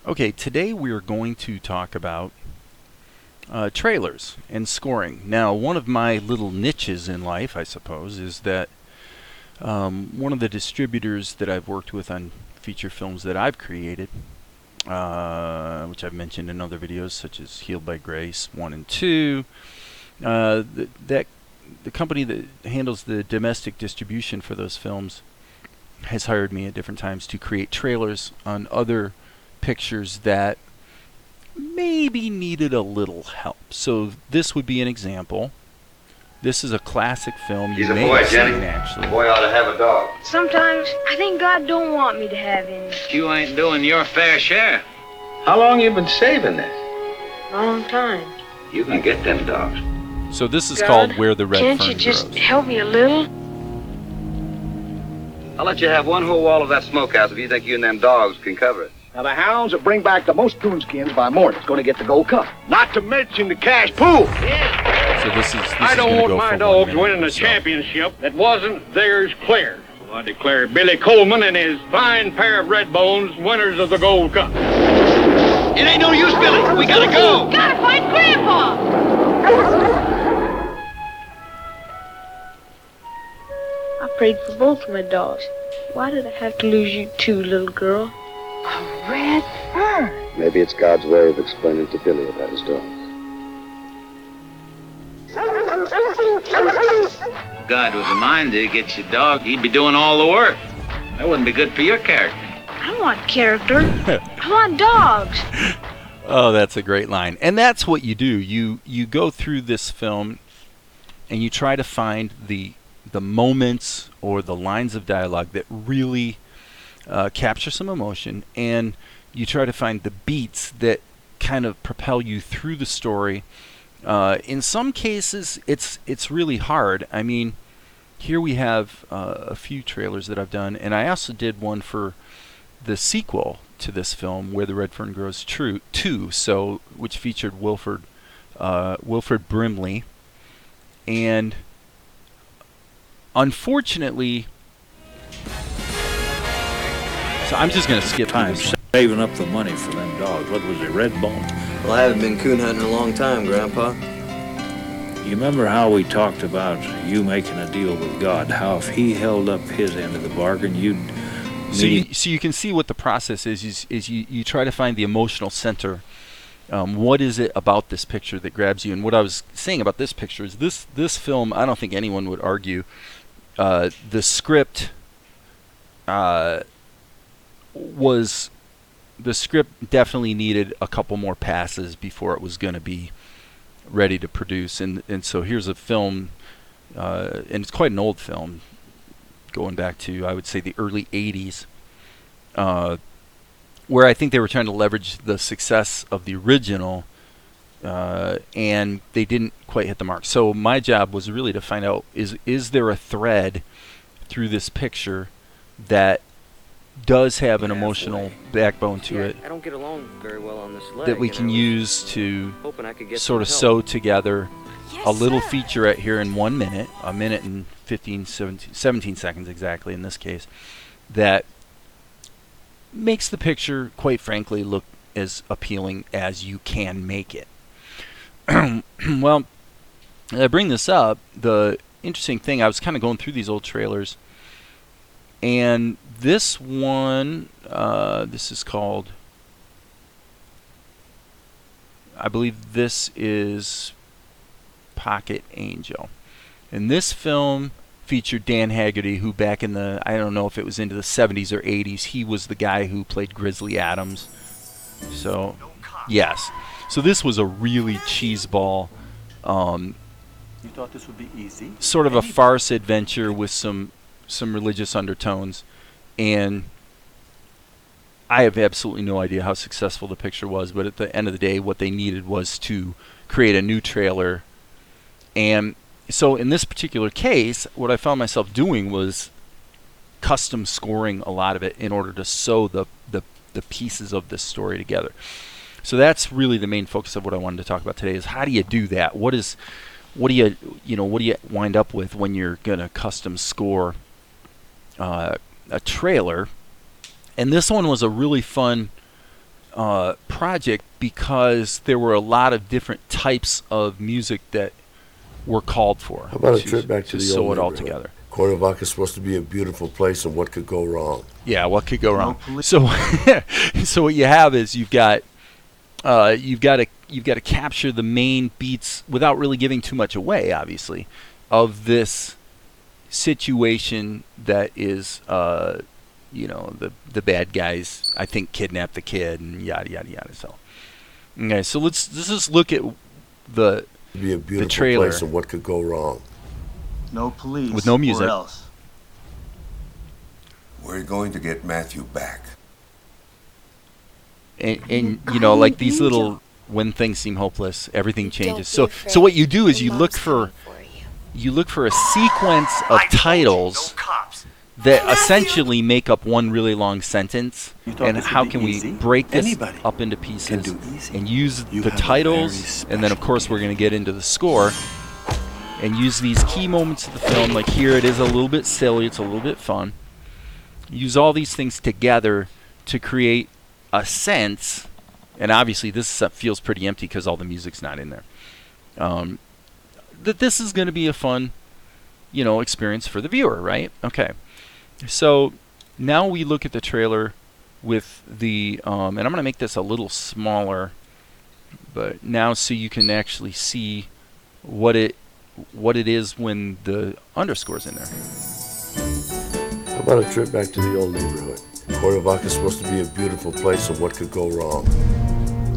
Okay, today we're going to talk about trailers and scoring. Now, one of my little niches in life, I suppose, is that one of the distributors that I've worked with on feature films that I've created, which I've mentioned in other videos, such as Healed by Grace 1 and 2, that the company that handles the domestic distribution for those films has hired me at different times to create trailers on other pictures that maybe needed a little help. So this would be an example. This is a classic film. He's a boy, Jenny. Actually. A boy ought to have a dog. Sometimes I think God don't want me to have any. You ain't doing your fair share. How long you been saving this? Long time. You can get them dogs. So this is God, called Where the Red can't Fern you just Grows. help me a little? I'll let you have one whole wall of that smokehouse if you think you and them dogs can cover it. Now, the hounds that bring back the most coonskins by morning is going to get the gold cup. Not to mention the cash pool. So this is I don't gonna want go my for 1 dogs minute, winning a so. championship that wasn't theirs clear. So I declare Billy Coleman and his fine pair of red bones winners of the Gold Cup. It ain't no use, Billy. We gotta go. Gotta find Grandpa! I prayed for both of my dogs. Why did I have to lose you too, little girl? A red fern. Maybe it's God's way of explaining to Billy about his dogs. God was a mind to get your dog. He'd be doing all the work. That wouldn't be good for your character. I don't want character. I want dogs. Oh, that's a great line. And that's what you do. You go through this film and you try to find the moments or the lines of dialogue that really capture some emotion, and you try to find the beats that kind of propel you through the story. In some cases, it's really hard. I mean, here we have a few trailers that I've done, and I also did one for the sequel to this film, Where the Red Fern Grows 2, so which featured Wilford Brimley, and unfortunately, so I'm just going to skip through Time this one. saving up the money for them dogs. What was it, Red Bone? Well, I haven't been coon hunting in a long time, Grandpa. You remember how we talked about you making a deal with God? How if He held up His end of the bargain, you'd So you can see what the process is you try to find the emotional center. What is it about this picture that grabs you? And what I was saying about this picture is this film, I don't think anyone would argue, the script definitely needed a couple more passes before it was going to be ready to produce. And so here's a film, and it's quite an old film, going back to, I would say, the early 80s, where I think they were trying to leverage the success of the original, and they didn't quite hit the mark. So my job was really to find out, is there a thread through this picture that does have an emotional backbone to it I don't get along very well on this leg. that we and can I was use to hoping I could get sort of some sew help. together a little featurette here in 1 minute, a minute and 17 seconds exactly in this case, that makes the picture, quite frankly, look as appealing as you can make it. Well, I bring this up, the interesting thing, I was kind of going through these old trailers, and this one, this is called, I believe this is Pocket Angel. And this film featured Dan Haggerty, who back in the, I don't know if it was into the 70s or 80s, he was the guy who played Grizzly Adams. So, yes. So this was a really cheeseball, You thought this would be easy? sort of a farce adventure with some religious undertones. And I have absolutely no idea how successful the picture was, but at the end of the day, what they needed was to create a new trailer. And so in this particular case, what I found myself doing was custom scoring a lot of it in order to sew the pieces of this story together. So that's really the main focus of what I wanted to talk about today, is how do you do that? What do you wind up with when you're going to custom score a trailer? And this one was a really fun project because there were a lot of different types of music that were called for. How about a trip back to the sew old it all neighborhood? together. Cuernavaca is supposed to be a beautiful place, and what could go wrong? Yeah, what could go wrong? So, so what you have is you've got to capture the main beats without really giving too much away, obviously, of this situation that is, the bad guys, I think, kidnapped the kid and yada yada yada. So, okay, so let's just look at the Be a beautiful trailer. place, and what could go wrong? No police. With no music. Or else. We're going to get Matthew back. and like these little, when things seem hopeless, everything changes. So what you do is you look for a sequence of titles that essentially make up one really long sentence. And how can we break this up into pieces and use the titles, and then of course we're going to get into the score and use these key moments of the film. Like here, it is a little bit silly, it's a little bit fun. Use all these things together to create a sense, and obviously this feels pretty empty because all the music's not in there. That this is going to be a fun, experience for the viewer, right? Okay. So now we look at the trailer with the, and I'm going to make this a little smaller, but now so you can actually see what it is when the underscore's in there. How about a trip back to the old neighborhood? Cuernavaca is supposed to be a beautiful place, and what could go wrong?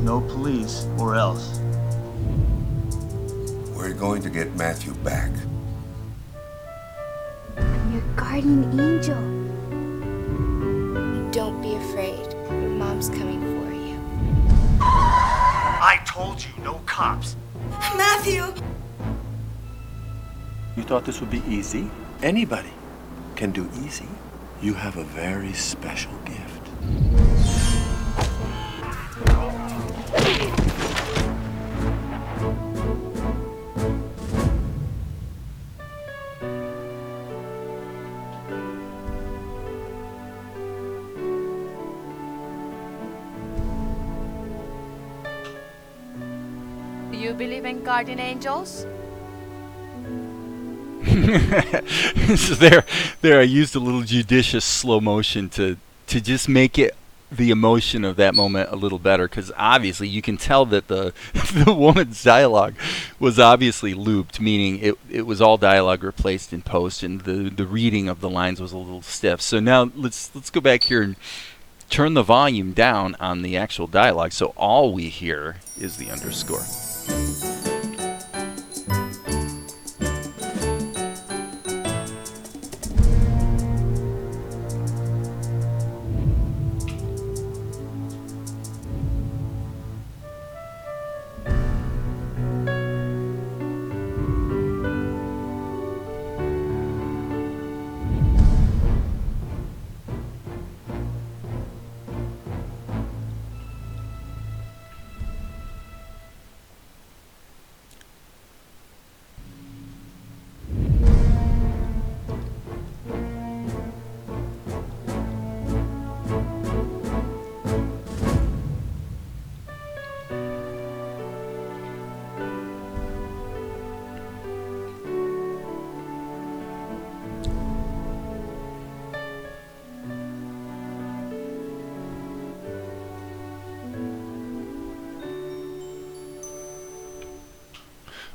No police or else. We're going to get Matthew back. I'm your guardian angel. Don't be afraid. Your mom's coming for you. I told you, no cops. Matthew! You thought this would be easy? Anybody can do easy. You have a very special gift. Do you believe in guardian angels? So there I used a little judicious slow motion to just make it, the emotion of that moment, a little better, because obviously you can tell that the woman's dialogue was obviously looped, meaning it was all dialogue replaced in post, and the reading of the lines was a little stiff. So now let's go back here and turn the volume down on the actual dialogue, so all we hear is the underscore.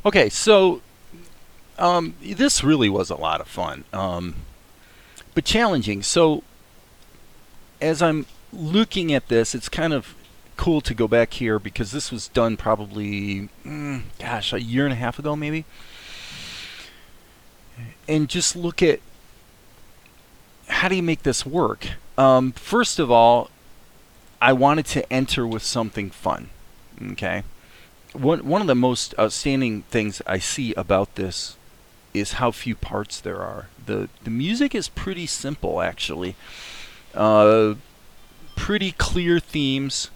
Okay, so this really was a lot of fun, but challenging. So as I'm looking at this, it's kind of cool to go back here because this was done probably, a year and a half ago maybe, and just look at how do you make this work. First of all, I wanted to enter with something fun, okay? One of the most outstanding things I see about this is how few parts there are. The music is pretty simple, actually. Pretty clear themes.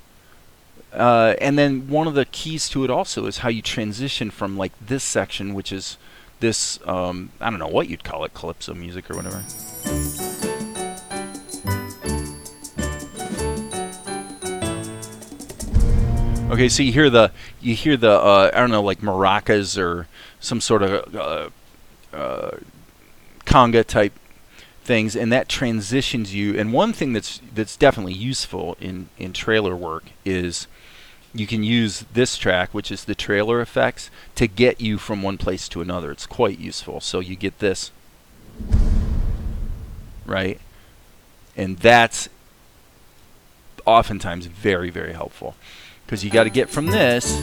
And then one of the keys to it also is how you transition from like this section, which is this, I don't know what you'd call it, calypso music or whatever. Okay, so you hear the I don't know, like maracas or some sort of conga type things, and that transitions you. And one thing that's definitely useful in trailer work is you can use this track, which is the trailer effects, to get you from one place to another. It's quite useful. So you get this, right? And that's oftentimes very, very helpful, because you got to get from this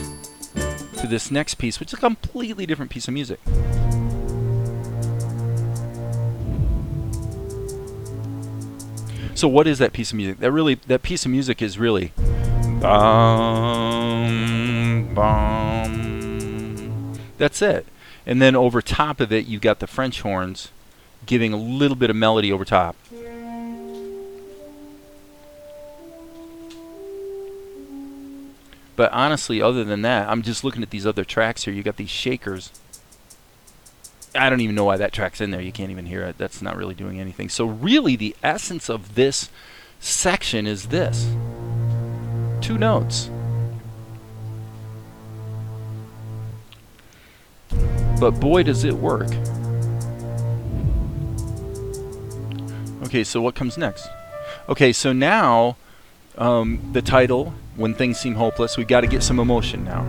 to this next piece, which is a completely different piece of music. So what is that piece of music? That piece of music is really bum, bum. That's it. And then over top of it, you've got the French horns giving a little bit of melody over top. But honestly, other than that, I'm just looking at these other tracks here. You got these shakers. I don't even know why that track's in there. You can't even hear it. That's not really doing anything. So really, the essence of this section is this. 2 notes. But boy, does it work. Okay, so what comes next? Okay, so now the title, When Things Seem Hopeless, we've got to get some emotion now.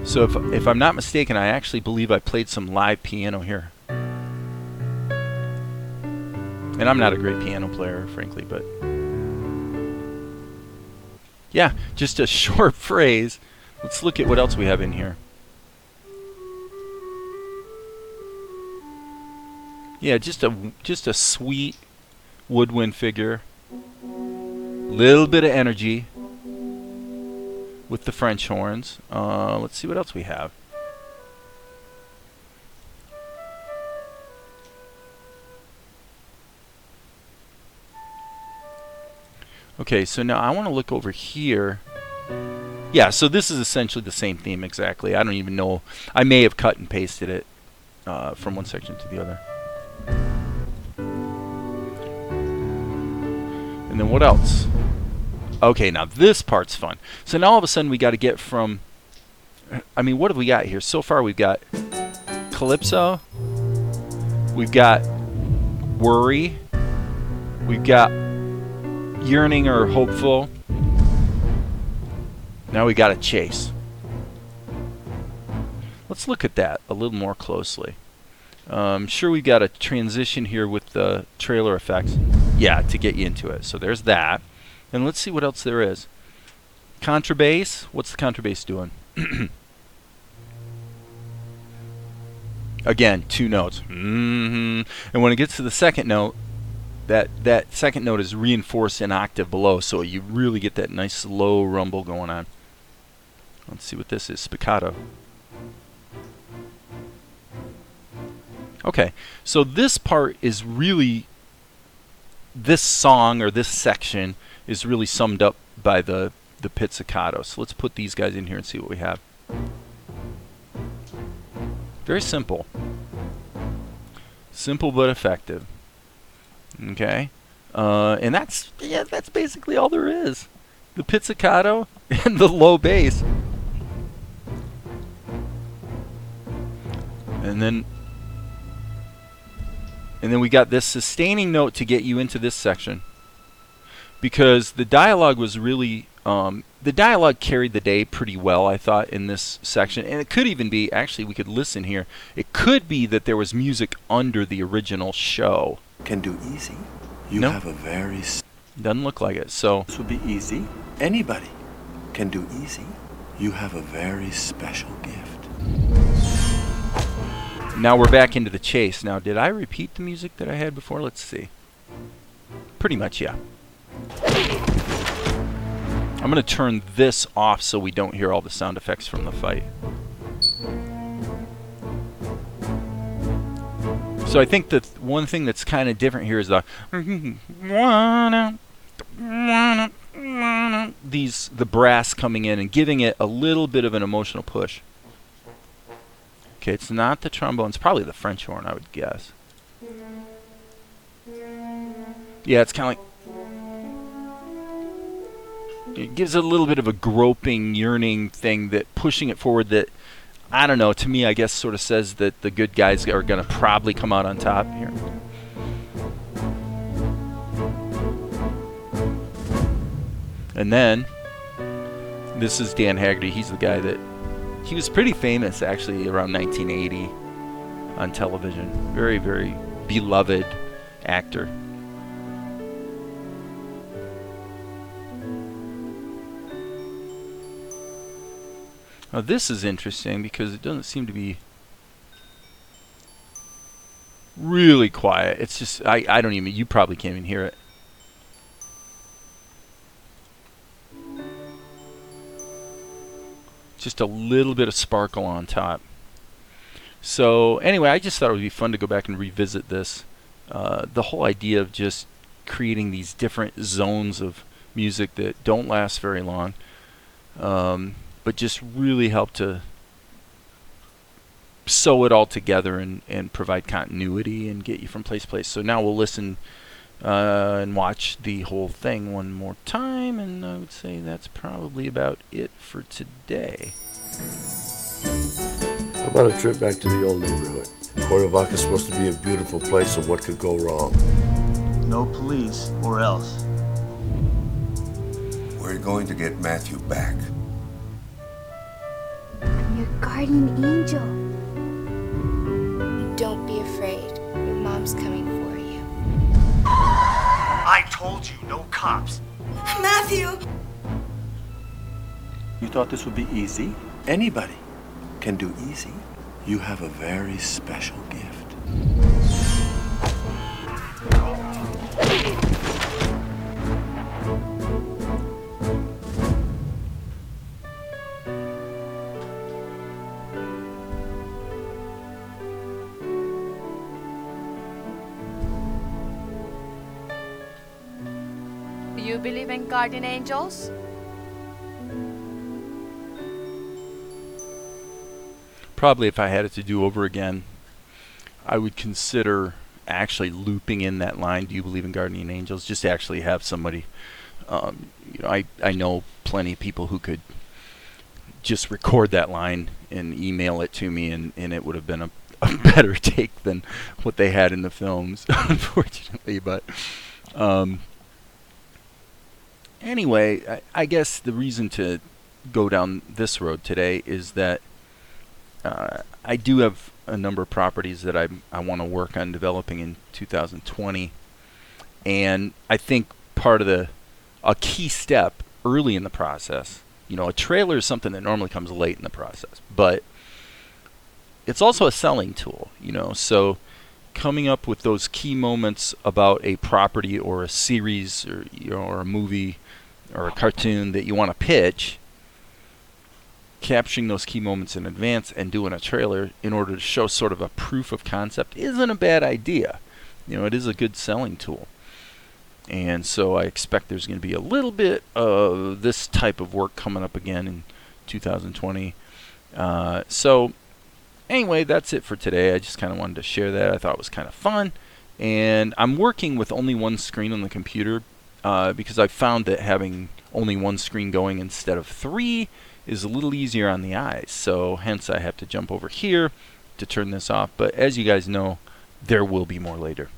So if I'm not mistaken, I actually believe I played some live piano here. And I'm not a great piano player, frankly, but yeah, just a short phrase. Let's look at what else we have in here. Yeah, just a sweet woodwind figure. Little bit of energy with the French horns. Let's see what else we have. Okay, so now I want to look over here. Yeah, so this is essentially the same theme exactly. I don't even know. I may have cut and pasted it from one section to the other. And then what else? Okay, now this part's fun. So now all of a sudden we got to get from, I mean, what have we got here? So far we've got Calypso, we've got Worry, we've got Yearning or Hopeful. Now we got a Chase. Let's look at that a little more closely. Sure, we've got a transition here with the trailer effects. Yeah, to get you into it. So there's that. And let's see what else there is. Contrabass. What's the contrabass doing? Again, 2 notes. And when it gets to the second note, that second note is reinforced an octave below, so you really get that nice slow rumble going on. Let's see what this is. Spiccato. Okay, so this part is really, this song or this section is really summed up by the pizzicato. So let's put these guys in here and see what we have. Very simple. Simple but effective. Okay, and that's basically all there is. The pizzicato and the low bass. And then we got this sustaining note to get you into this section, because the dialogue was really the dialogue carried the day pretty well, I thought, in this section. And it could even be, actually, we could listen here, it could be that there was music under the original show. Can do easy. You Nope. have a very... Doesn't look like it. So This would be easy. Anybody can do easy. You have a very special gift. now we're back into the chase. Now, did I repeat the music that I had before? Let's see. Pretty much, yeah. I'm going to turn this off so we don't hear all the sound effects from the fight. So I think that one thing that's kind of different here is the the brass coming in and giving it a little bit of an emotional push. Okay, it's not the trombone. It's probably the French horn, I would guess. Yeah, it's kind of like... It gives it a little bit of a groping, yearning thing, that pushing it forward, that, I don't know, to me, I guess sort of says that the good guys are going to probably come out on top here. And then, this is Dan Haggerty. He's the guy that, he was pretty famous actually around 1980 on television. Very, very beloved actor. Now this is interesting because it doesn't seem to be really quiet. It's just, I don't even, you probably can't even hear it. Just a little bit of sparkle on top. So anyway, I just thought it would be fun to go back and revisit this. The whole idea of just creating these different zones of music that don't last very long, but just really help to sew it all together and provide continuity and get you from place to place. So now we'll listen and watch the whole thing one more time, and I would say that's probably about it for today. How about a trip back to the old neighborhood? Cuernavaca's supposed to be a beautiful place, so what could go wrong? No police, or else. We're going to get Matthew back. I'm your guardian angel. Don't be afraid. Your mom's coming for you. I told you, no cops. Matthew! You thought this would be easy? Anybody can do easy. You have a very special gift. Do you believe in guardian angels? Probably if I had it to do over again, I would consider actually looping in that line, do you believe in guardian angels? Just to actually have somebody, I know plenty of people who could just record that line and email it to me, and it would have been a better take than what they had in the films, unfortunately. But anyway, I guess the reason to go down this road today is that I do have a number of properties that I want to work on developing in 2020, and I think part of a key step early in the process, a trailer is something that normally comes late in the process, but it's also a selling tool, so coming up with those key moments about a property or a series or a movie or a cartoon that you want to pitch, capturing those key moments in advance and doing a trailer in order to show sort of a proof of concept isn't a bad idea. It is a good selling tool. And so I expect there's going to be a little bit of this type of work coming up again in 2020. So anyway, that's it for today. I just kind of wanted to share that. I thought it was kind of fun. And I'm working with only one screen on the computer because I found that having only one screen going instead of 3 is a little easier on the eyes, so hence I have to jump over here to turn this off. But as you guys know, there will be more later.